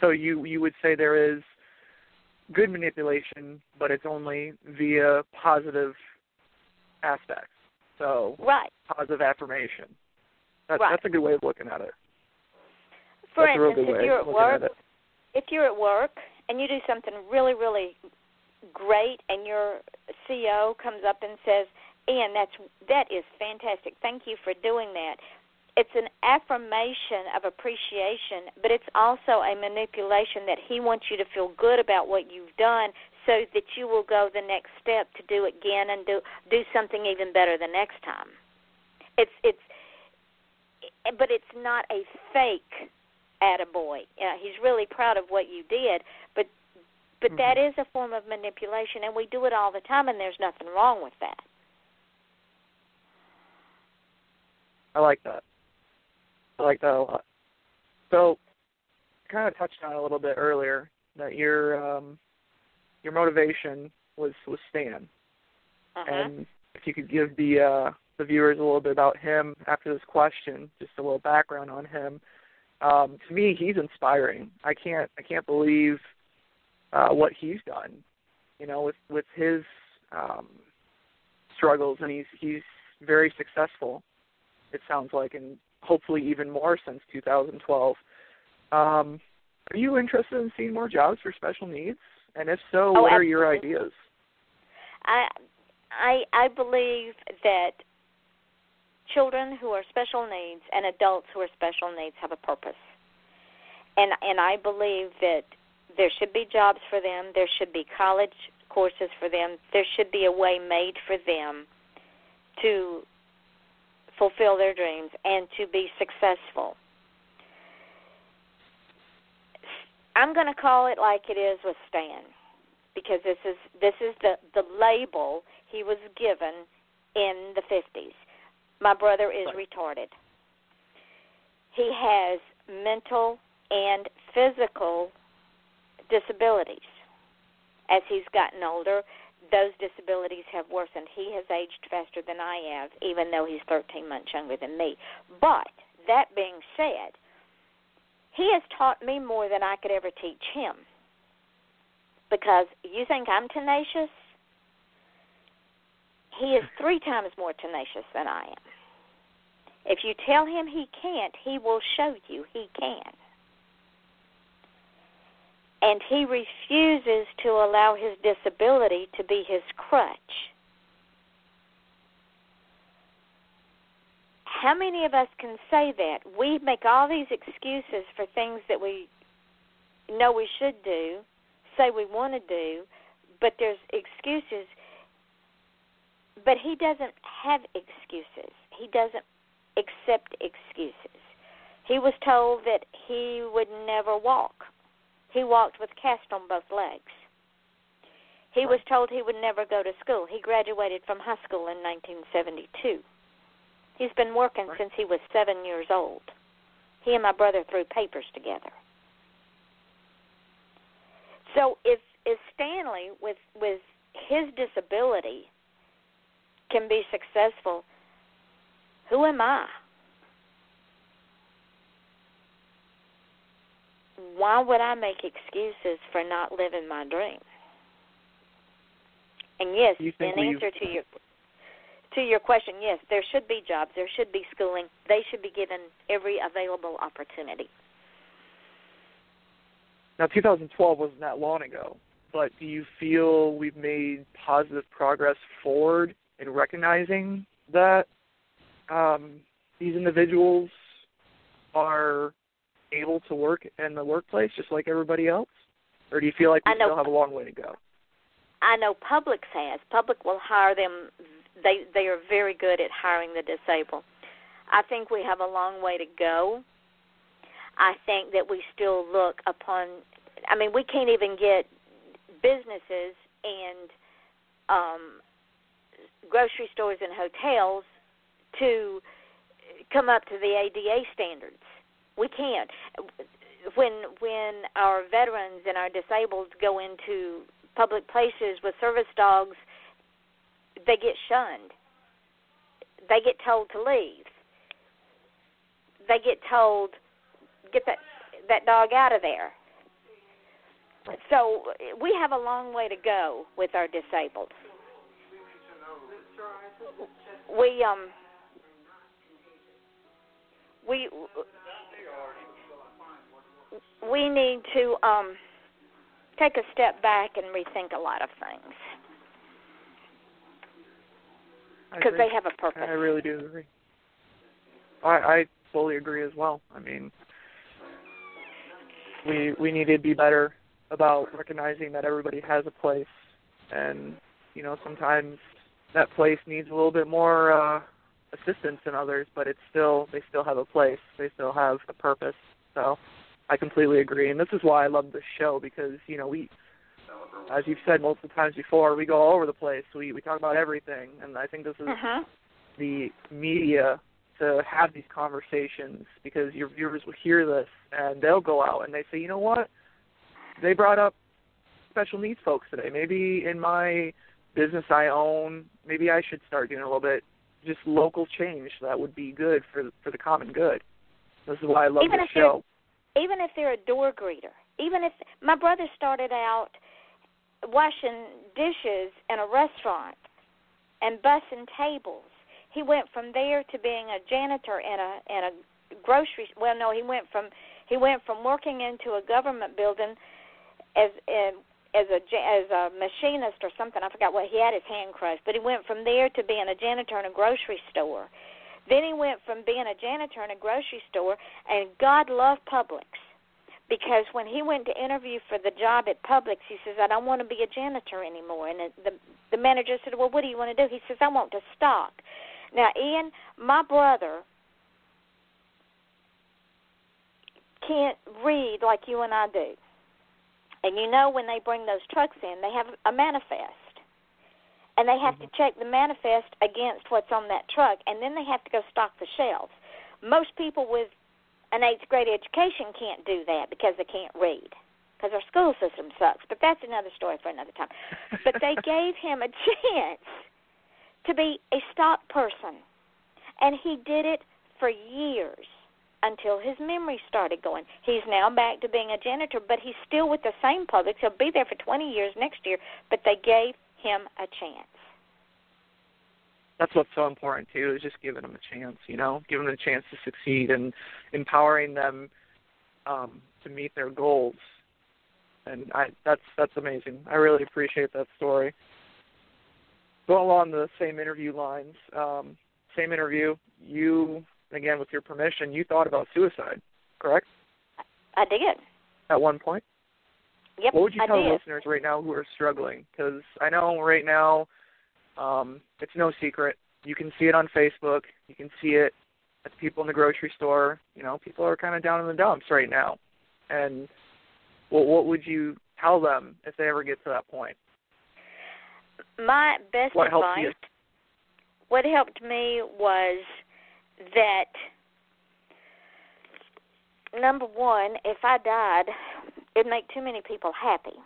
So you would say there is good manipulation, but it's only via positive aspects. So right. Positive affirmation. Right. That's a good way of looking at it. For instance, if you're at work and you do something really, really great and your CEO comes up and says, Ian, that is fantastic. Thank you for doing that. It's an affirmation of appreciation, but it's also a manipulation that he wants you to feel good about what you've done so that you will go the next step to do again and do something even better the next time. But it's not a fake attaboy. He's really proud of what you did, but mm-hmm. that is a form of manipulation, and we do it all the time, and there's nothing wrong with that. I like that. I like that a lot. So, kind of touched on it a little bit earlier that your motivation was Stan, and if you could give the viewers a little bit about him after this question, just a little background on him. To me, he's inspiring. I can't believe what he's done, with his struggles, and he's very successful. It sounds like, and hopefully even more since 2012. Are you interested in seeing more jobs for special needs? And if so, what are your ideas? I believe that children who are special needs and adults who are special needs have a purpose. And I believe that there should be jobs for them. There should be college courses for them. There should be a way made for them to fulfill their dreams and to be successful. I'm going to call it like it is with Stan, because this is the label he was given in the 50s. My brother is retarded. He has mental and physical disabilities. As he's gotten older, those disabilities have worsened. He has aged faster than I have, even though he's 13 months younger than me. But that being said, he has taught me more than I could ever teach him. Because you think I'm tenacious? He is 3 times more tenacious than I am. If you tell him he can't, he will show you he can. and he refuses to allow his disability to be his crutch. How many of us can say that? We make all these excuses for things that we know we should do, say we want to do, but there's excuses. But he doesn't have excuses. He doesn't accept excuses. He was told that he would never walk. He walked with cast on both legs. He was told he would never go to school. He graduated from high school in 1972. He's been working since he was 7 years old. He and my brother threw papers together. So if Stanley, with his disability, can be successful, who am I? Why would I make excuses for not living my dream? And yes, in answer to your question, yes, there should be jobs, there should be schooling, they should be given every available opportunity. Now, 2012 wasn't that long ago, but do you feel we've made positive progress forward in recognizing that these individuals are able to work in the workplace just like everybody else? Or do you feel like we still have a long way to go? I know Publix has. Public will hire them. They are very good at hiring the disabled. I think we have a long way to go. I think that we still look upon, we can't even get businesses and grocery stores and hotels to come up to the ADA standards. We can't. When our veterans and our disabled go into public places with service dogs, they get shunned. They get told to leave. They get told, get that dog out of there. So we have a long way to go with our disabled. We need to take a step back and rethink a lot of things because they have a purpose. I really do agree. I fully agree as well. We need to be better about recognizing that everybody has a place, and sometimes that place needs a little bit more assistance than others, but they still have a place. They still have a purpose. So I completely agree, and this is why I love this show because we, as you've said multiple times before, we go all over the place. We talk about everything, and I think this is the media to have these conversations because your viewers will hear this and they'll go out and they say, you know what? They brought up special needs folks today. Maybe in my business I own, maybe I should start doing a little bit just local change that would be good for the common good. This is why I love this show. Even if they're a door greeter, even if my brother started out washing dishes in a restaurant and bussing tables, he went from there to being a janitor in a grocery. Well, no, he went from working into a government building as a machinist or something. I forgot what he had his hand crushed, but he went from there to being a janitor in a grocery store. Then he went from being a janitor in a grocery store, and God loved Publix because when he went to interview for the job at Publix, he says, I don't want to be a janitor anymore. And the manager said, well, what do you want to do? He says, I want to stock. Now, Ian, my brother can't read like you and I do. And when they bring those trucks in, they have a manifest. And they have to check the manifest against what's on that truck, and then they have to go stock the shelves. Most people with an 8th grade education can't do that because they can't read, because our school system sucks. But that's another story for another time. But they gave him a chance to be a stock person, and he did it for years until his memory started going. He's now back to being a janitor, but he's still with the same Publix. He'll be there for 20 years next year, but they gave him a chance. That's what's so important too, is just giving them a chance, giving them a chance to succeed and empowering them to meet their goals. And that's amazing. I really appreciate that story. Going along the same interview lines, same interview, you, again, with your permission, you thought about suicide, correct? I did. At one point? Yep, what would you tell did. listeners right now who are struggling? Because I know right now it's no secret. You can see it on Facebook. You can see it at the people in the grocery store. You know, people are kind of down in the dumps right now. And what would you tell them if they ever get to that point? My best advice, what helped me was that, number one, if I died, it'd make too many people happy.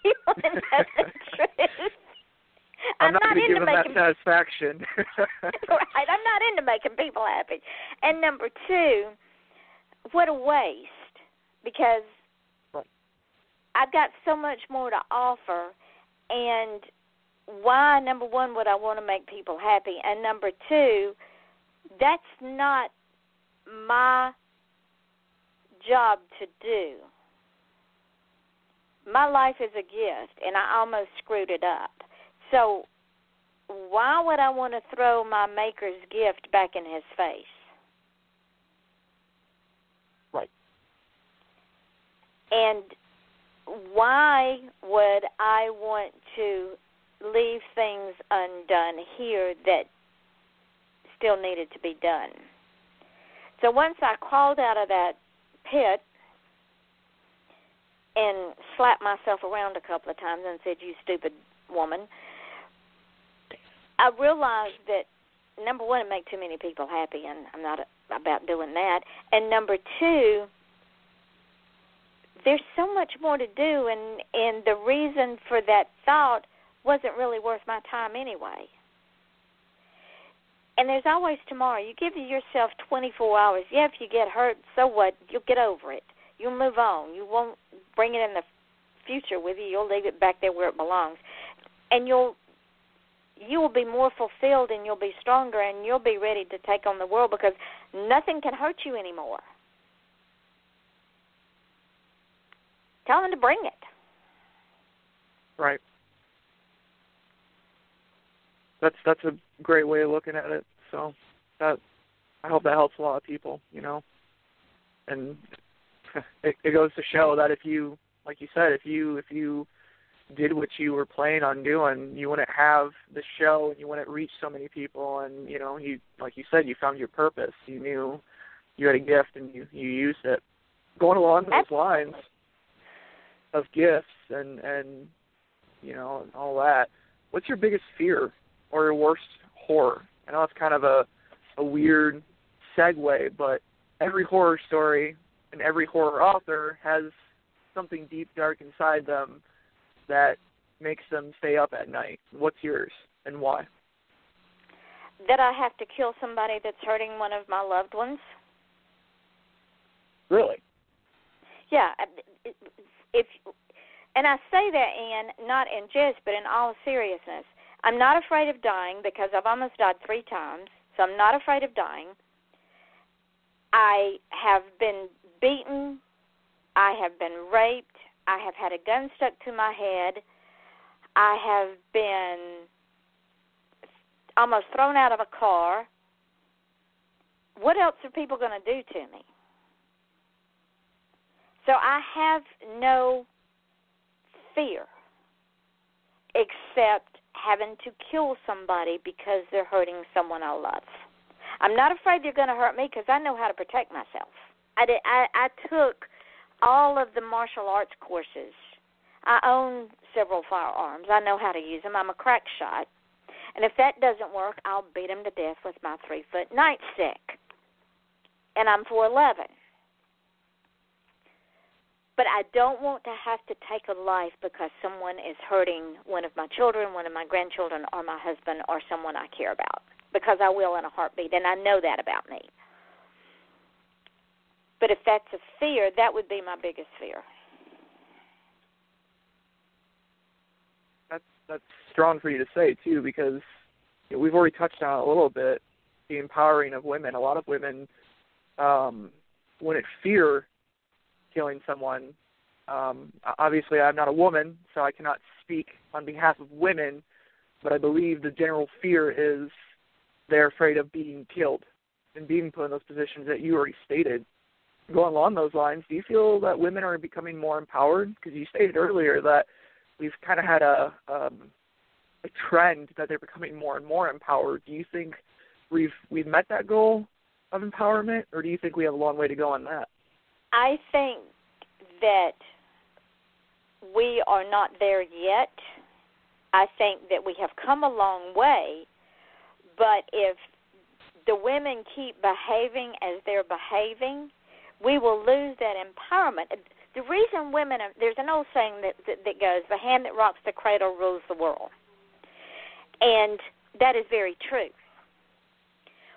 You want to know the truth? I'm not into giving making that satisfaction. Right, I'm not into making people happy. And number two, what a waste, because I've got so much more to offer, and why, number one, would I want to make people happy? And number two, that's not my job to do. My life is a gift, and I almost screwed it up. So why would I want to throw my maker's gift back in his face? Right. And why would I want to leave things undone here that still needed to be done? So once I crawled out of that pit and slapped myself around a couple of times and said, "You stupid woman," I realized that, number one, it made too many people happy, and I'm not about doing that. And number two, there's so much more to do, and the reason for that thought wasn't really worth my time anyway. And there's always tomorrow. You give yourself 24 hours. Yeah, if you get hurt, so what? You'll get over it. You'll move on. You won't bring it in the future with you. You'll leave it back there where it belongs. And you will be more fulfilled, and you'll be stronger, and you'll be ready to take on the world, because nothing can hurt you anymore. Tell them to bring it. Right. That's a great way of looking at it. So I hope that helps a lot of people, you know. And it goes to show that if you, like you said, if you did what you were planning on doing, you wouldn't have the show, and you wouldn't reach so many people. And, you know, you, like you said, you found your purpose. You knew you had a gift, and you used it. Going along those lines of gifts and you know, and all that, what's your biggest fear or your worst horror? I know it's kind of a weird segue, but every horror story and every horror author has something deep, dark inside them that makes them stay up at night. What's yours and why? That I have to kill somebody that's hurting one of my loved ones. Really? Yeah. And I say that, Ann, not in jest, but in all seriousness. I'm not afraid of dying, because I've almost died 3 times, so I'm not afraid of dying. I have been beaten. I have been raped. I have had a gun stuck to my head. I have been almost thrown out of a car. What else are people going to do to me? So I have no fear except having to kill somebody because they're hurting someone I love. I'm not afraid they're going to hurt me, because I know how to protect myself. I took all of the martial arts courses. I own several firearms. I know how to use them. I'm a crack shot. And if that doesn't work, I'll beat them to death with my 3-foot nightstick. And I'm 4'11". But I don't want to have to take a life because someone is hurting one of my children, one of my grandchildren, or my husband, or someone I care about, because I will in a heartbeat, and I know that about me. But if that's a fear, that would be my biggest fear. That's strong for you to say, too, because we've already touched on it a little bit, the empowering of women. A lot of women wouldn't fear killing someone. Obviously, I'm not a woman, so I cannot speak on behalf of women, but I believe the general fear is they're afraid of being killed and being put in those positions that you already stated. Going along those lines, do you feel that women are becoming more empowered? Because you stated earlier that we've kind of had a trend that they're becoming more and more empowered. Do you think we've met that goal of empowerment, or do you think we have a long way to go on that? I think that we are not there yet. I think that we have come a long way, but if the women keep behaving as they're behaving, we will lose that empowerment. The reason women there's an old saying that goes, the hand that rocks the cradle rules the world. And that is very true.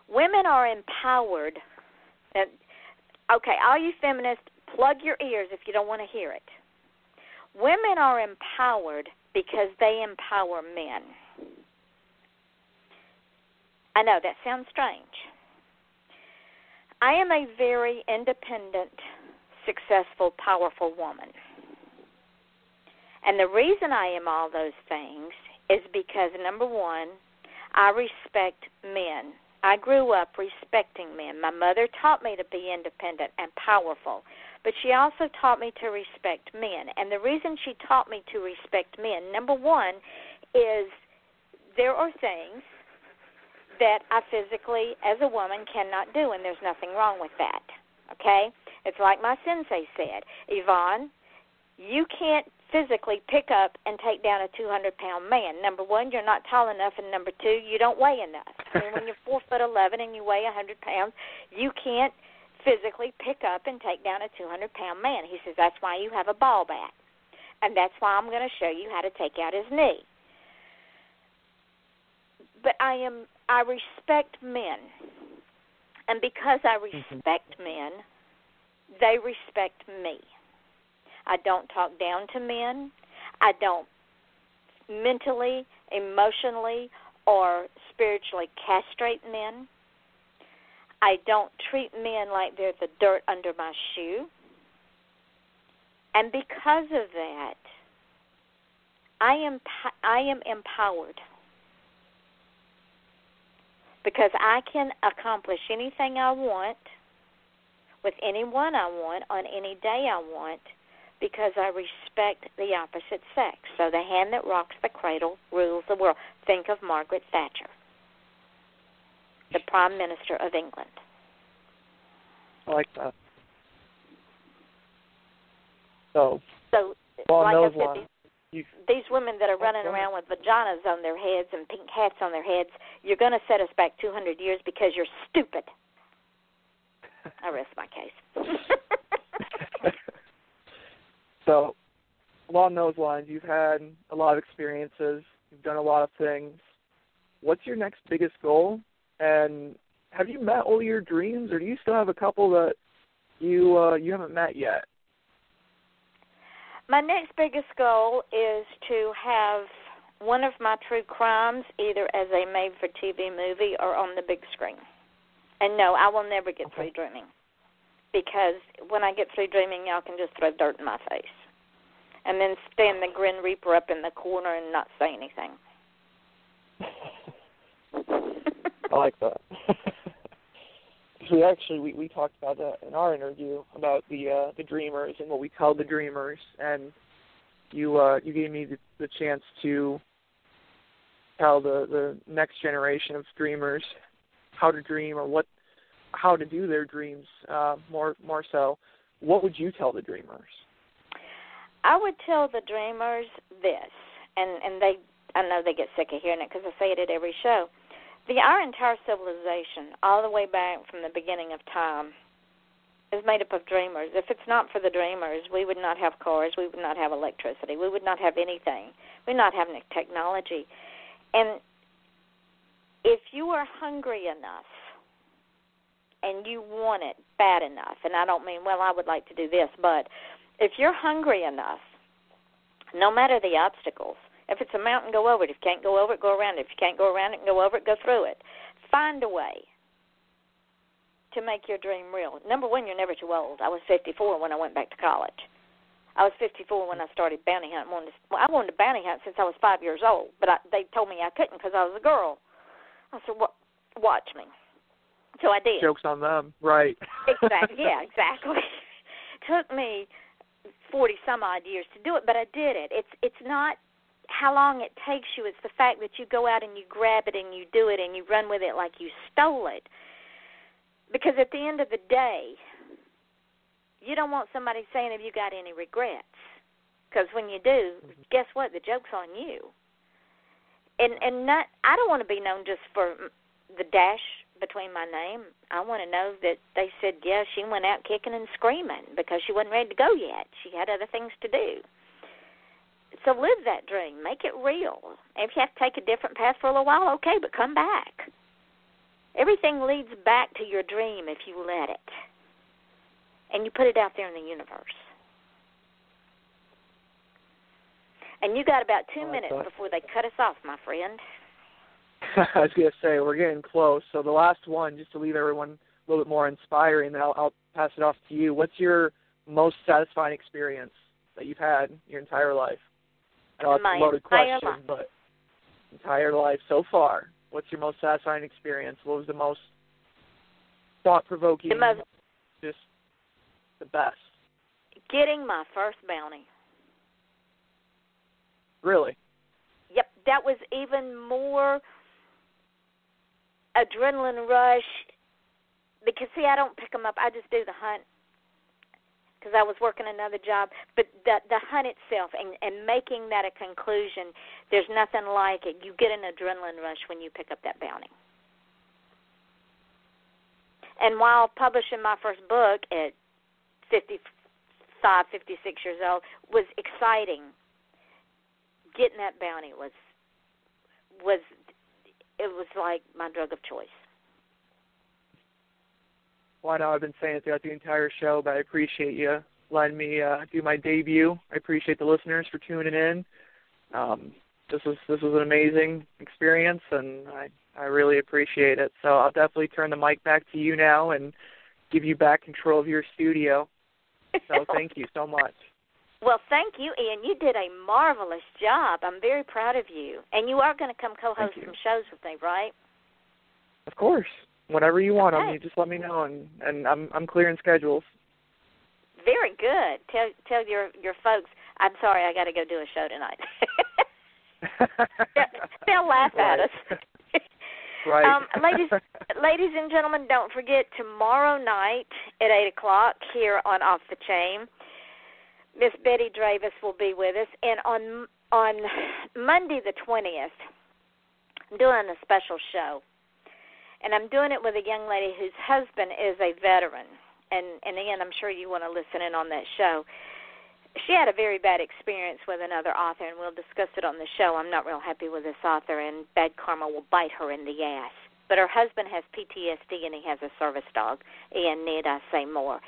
Women are empowered. Okay, all you feminists, plug your ears if you don't want to hear it. Women are empowered because they empower men. I know, that sounds strange. I am a very independent, successful, powerful woman. And the reason I am all those things is because, number one, I respect men. I grew up respecting men. My mother taught me to be independent and powerful, but she also taught me to respect men. And the reason she taught me to respect men, number one, is there are things that I physically, as a woman, cannot do, and there's nothing wrong with that, okay? It's like my sensei said, Yvonne, you can't physically pick up and take down a 200-pound man. Number one, you're not tall enough, and number two, you don't weigh enough. I mean, when you're 4'11" and you weigh 100 pounds, you can't physically pick up and take down a 200-pound man. He says that's why you have a ball bat, and that's why I'm going to show you how to take out his knee. But I respect men, and because I respect men, they respect me. I don't talk down to men. I don't mentally, emotionally, or spiritually castrate men. I don't treat men like they're the dirt under my shoe. And because of that, I am empowered. Because I can accomplish anything I want with anyone I want on any day I want, because I respect the opposite sex. So the hand that rocks the cradle rules the world. Think of Margaret Thatcher, the Prime Minister of England. I like that. So like I said, these women that are running around with vaginas on their heads and pink hats on their heads, you're going to set us back 200 years because you're stupid. I rest my case. So, along those lines, you've had a lot of experiences. You've done a lot of things. What's your next biggest goal? And have you met all your dreams, or do you still have a couple that you haven't met yet? My next biggest goal is to have one of my true crimes either as a made-for-TV movie or on the big screen. And no, I will never get through dreaming, because when I get through dreaming, y'all can just throw dirt in my face and then stand the Grim Reaper up in the corner and not say anything. I like that. We talked about that in our interview about the dreamers and what we tell the dreamers, and you gave me the chance to tell the next generation of dreamers how to dream, or how to do their dreams more so. What would you tell the dreamers? I would tell the dreamers this, and I know they get sick of hearing it because I say it at every show. Our entire civilization, all the way back from the beginning of time, is made up of dreamers. If it's not for the dreamers, we would not have cars, we would not have electricity, we would not have anything. We would not have any technology. And if you are hungry enough and you want it bad enough, and I don't mean, well, I would like to do this, but if you're hungry enough, no matter the obstacles, if it's a mountain, go over it. If you can't go over it, go around it. If you can't go around it and go over it, go through it. Find a way. to make your dream real. Number one, you're never too old. I was 54 when I went back to college. I was 54 when I started bounty hunting. I wanted to bounty hunt since I was 5 years old, but they told me I couldn't because I was a girl. I said, watch me. So I did. Joke's on them, right. Exactly. Yeah, exactly. Took me 40-some-odd years to do it, but I did it. It's not how long it takes you. It's the fact that you go out and you grab it and you do it and you run with it like you stole it. Because at the end of the day, you don't want somebody saying, have you got any regrets? Because when you do, guess what? The joke's on you. And I don't want to be known just for the dash between my name. I want to know that they said, yeah, she went out kicking and screaming because she wasn't ready to go yet. She had other things to do. So live that dream. Make it real. And if you have to take a different path for a little while, okay, but come back. Everything leads back to your dream if you let it. And you put it out there in the universe. And you got about 2 minutes before they cut us off, my friend. I was going to say, we're getting close. So the last one, just to leave everyone a little bit more inspiring, then I'll pass it off to you. What's your most satisfying experience that you've had your entire life? I know it's a loaded question, but entire life so far. What's your most satisfying experience? What was the most thought-provoking, just the best? Getting my first bounty. Really? Yep, that was even more adrenaline rush because, see, I don't pick them up. I just do the hunt because I was working another job. But the hunt itself and making that a conclusion, there's nothing like it. You get an adrenaline rush when you pick up that bounty. And while publishing my first book at 55, 56 years old was exciting, getting that bounty was like my drug of choice. Well, I know I've been saying it throughout the entire show, but I appreciate you letting me do my debut. I appreciate the listeners for tuning in. This was an amazing experience, and I really appreciate it. So I'll definitely turn the mic back to you now and give you back control of your studio. So thank you so much. Well, thank you, Ian. You did a marvelous job. I'm very proud of you. And you are going to come co-host some shows with me, right? Of course. Whenever you want okay. them, you just let me know, and I'm clearing schedules. Very good. Tell your folks, I'm sorry, I got to go do a show tonight. They'll laugh at us. Right. Ladies and gentlemen, don't forget tomorrow night at 8 o'clock here on Off the Chain, Miss Betty Dravis will be with us. And on Monday the 20th, I'm doing a special show. And I'm doing it with a young lady whose husband is a veteran. And Ian, I'm sure you want to listen in on that show. She had a very bad experience with another author, and we'll discuss it on the show. I'm not real happy with this author, and bad karma will bite her in the ass. But her husband has PTSD, and he has a service dog. And need I say more?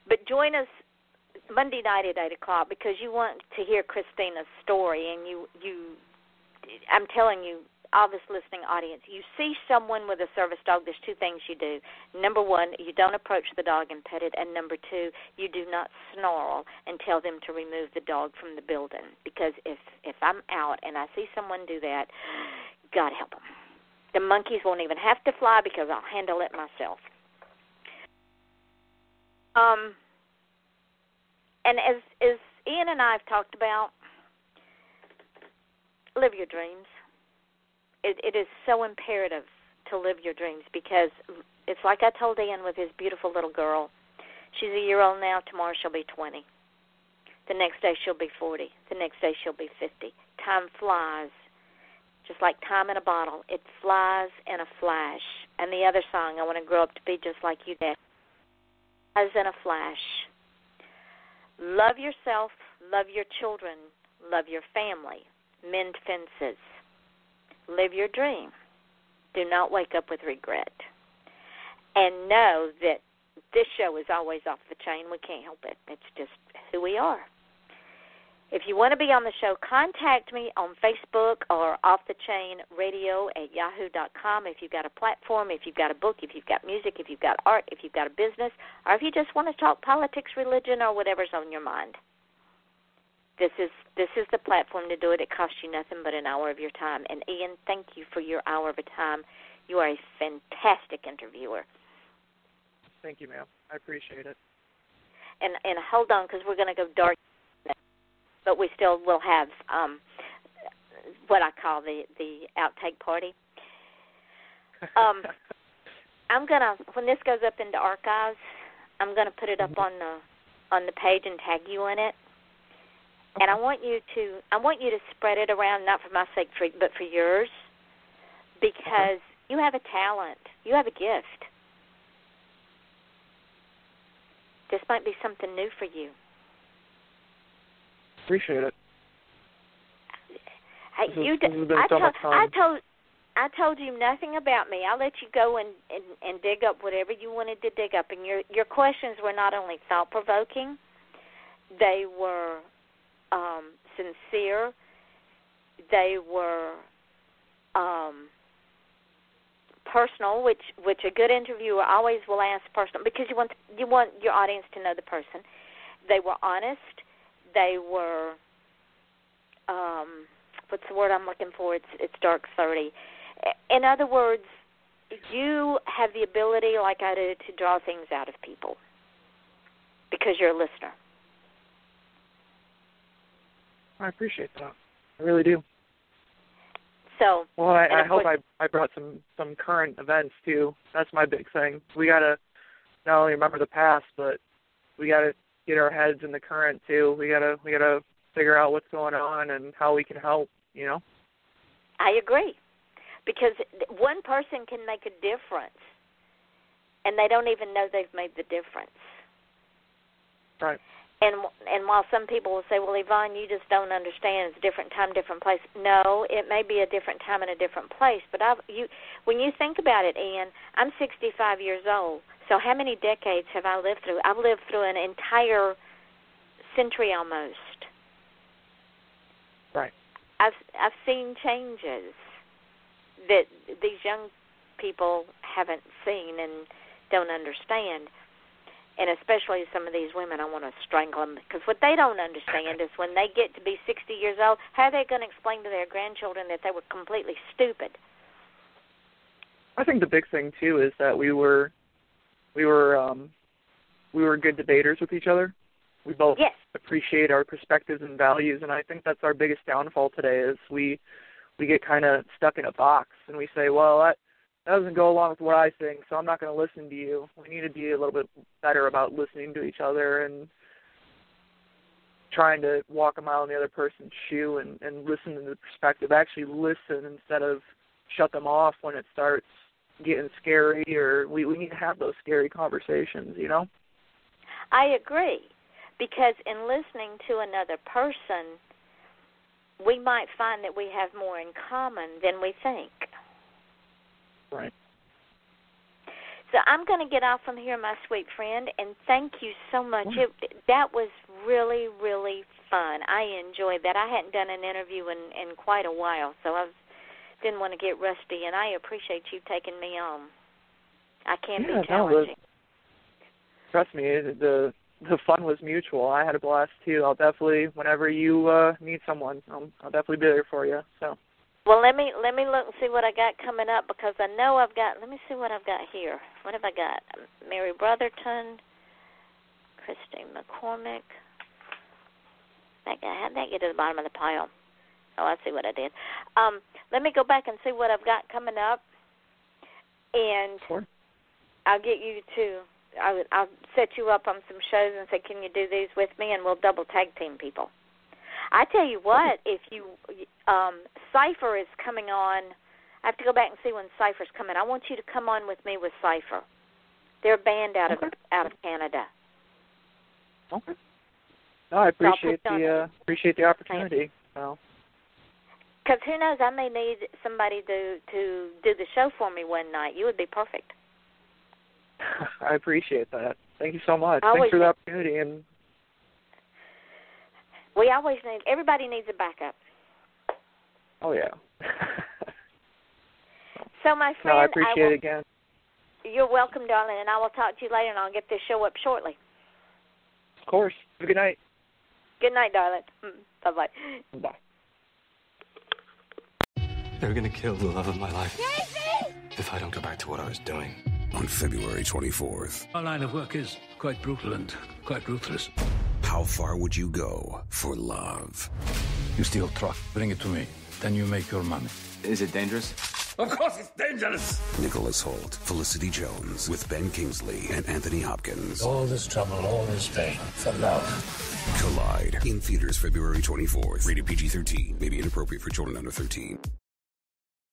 But join us Monday night at 8 o'clock because you want to hear Christina's story, and I'm telling you, all this listening audience, you see someone with a service dog, there's two things you do. Number one, you don't approach the dog and pet it, and number two, you do not snarl and tell them to remove the dog from the building. Because if I'm out and I see someone do that, God help them. The monkeys won't even have to fly because I'll handle it myself. And as Ian and I have talked about, live your dreams. It is so imperative to live your dreams because it's like I told Ian with his beautiful little girl. She's a year old now. Tomorrow she'll be 20. The next day she'll be 40. The next day she'll be 50. Time flies, just like time in a bottle. It flies in a flash. And the other song, I want to grow up to be just like you, Dad. Flies in a flash. Love yourself. Love your children. Love your family. Mend fences. Live your dream. Do not wake up with regret. And know that this show is always off the chain. We can't help it. It's just who we are. If you want to be on the show, contact me on Facebook or offthechainradio@yahoo.com. If you've got a platform, if you've got a book, if you've got music, if you've got art, if you've got a business, or if you just want to talk politics, religion, or whatever's on your mind. This is the platform to do it. It costs you nothing but an hour of your time. And, Ian, thank you for your hour of time. You are a fantastic interviewer. Thank you, ma'am. I appreciate it. And hold on, because we're going to go dark. But we still will have what I call the outtake party. I'm gonna, when this goes up into archives, I'm gonna put it up on the page and tag you in it. Okay. And I want you to spread it around, not for my sake, but for yours, because you have a talent, you have a gift. This might be something new for you. Appreciate it. Hey, I told you nothing about me. I'll let you go and dig up whatever you wanted to dig up. And your questions were not only thought-provoking, they were sincere. They were personal, which a good interviewer always will ask personal, because you want your audience to know the person. They were honest. They were, what's the word I'm looking for? It's dark 30. In other words, you have the ability, like I do, to draw things out of people because you're a listener. I appreciate that. I really do. So, well, I hope I brought some current events too. That's my big thing. We gotta not only remember the past, but we gotta get our heads in the current too. We gotta figure out what's going on and how we can help. You know. I agree, because one person can make a difference, and they don't even know they've made the difference. Right. And while some people will say, well, Yvonne, you just don't understand. It's a different time, different place. No, it may be a different time and a different place. But when you think about it, Ian, I'm 65 years old. So how many decades have I lived through? I've lived through an entire century almost. Right. I've seen changes that these young people haven't seen and don't understand. And especially some of these women, I want to strangle them, because what they don't understand is when they get to be 60 years old, how are they going to explain to their grandchildren that they were completely stupid? I think the big thing too is that we were good debaters with each other. We both appreciate our perspectives and values, and I think that's our biggest downfall today is we get kind of stuck in a box and we say, well, that doesn't go along with what I think, so I'm not going to listen to you. We need to be a little bit better about listening to each other and trying to walk a mile in the other person's shoe and listen to the perspective. Actually listen instead of shut them off when it starts getting scary, or we need to have those scary conversations, you know? I agree, because in listening to another person, we might find that we have more in common than we think. Right. So I'm going to get off from here, my sweet friend, and thank you so much. That was really, really fun. I enjoyed that. I hadn't done an interview in quite a while, so I didn't want to get rusty, and I appreciate you taking me on. I can be challenging. Trust me, the fun was mutual. I had a blast, too. I'll definitely, whenever you need someone, I'll definitely be there for you, so. Well, let me look and see what I got coming up, because I know I've got. Let me see what I've got here. What have I got? Mary Brotherton, Christine McCormick. How'd that get to the bottom of the pile? Oh, I see what I did. Let me go back and see what I've got coming up, and sure. I'll get you to. I'll set you up on some shows and say, can you do these with me, and we'll double tag team people. I tell you what, if you Cypher is coming on, I have to go back and see when Cypher's coming. I want you to come on with me with Cypher. They're a band out of Canada. Okay. No, I appreciate the opportunity. Because who knows, I may need somebody to do the show for me one night. You would be perfect. I appreciate that. Thank you so much. Thanks for the opportunity. And Everybody needs a backup. Oh, yeah. So, my friend, I appreciate it again. You're welcome, darling, and I will talk to you later, and I'll get this show up shortly. Of course. Have a good night. Good night, darling. Bye-bye. Bye. They're gonna kill the love of my life. Casey! If I don't go back to what I was doing. On February 24th. Our line of work is quite brutal and quite ruthless. How far would you go for love? You steal truck, bring it to me. Then you make your money. Is it dangerous? Of course it's dangerous! Nicholas Hoult, Felicity Jones, with Ben Kingsley and Anthony Hopkins. All this trouble, all this pain, for love. Collide. In theaters February 24th. Rated PG-13. May be inappropriate for children under 13.